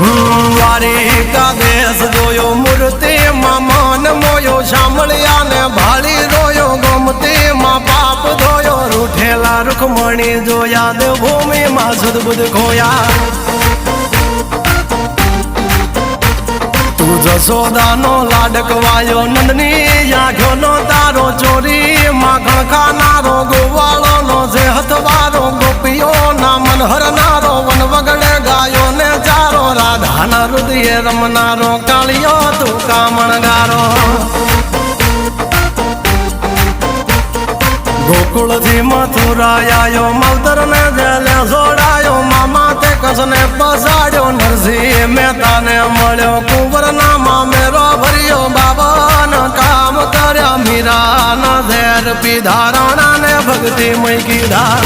દ્વારિકા દેશ જોયો મૂર્તિમાં મન મોયો સાંભળ્યા ને ભાળી રોયો ગોમતીમાં પાપ ધોયો રૂઠેલા રૂખમણી જોયા દેવભૂમિમાં સદબુદ્ધ ખોયા તું જશોદાનો લાડકવાયો નંદની આંખોનો તારો ચોરી માખણ ખાનારો ગોવાળોનો જે હથવારો ગોપીઓના મન હરનારો વન વગડે ગાયો ને ચારો રાધાના હૃદયે રમનારો કાળિયો તું કામણગારો ગોકુળથી મથુરા આયો માવતર ને જેલે જોડાયો મામા તે કસને પસાડ્યો નરસિંહ મહેતાને મળ્યો કુંવરના મામેરો ભર્યો બાબાના કામ કર્યા મીરાના ઝેર પીધા રાણાને ભક્તિ મય કીધા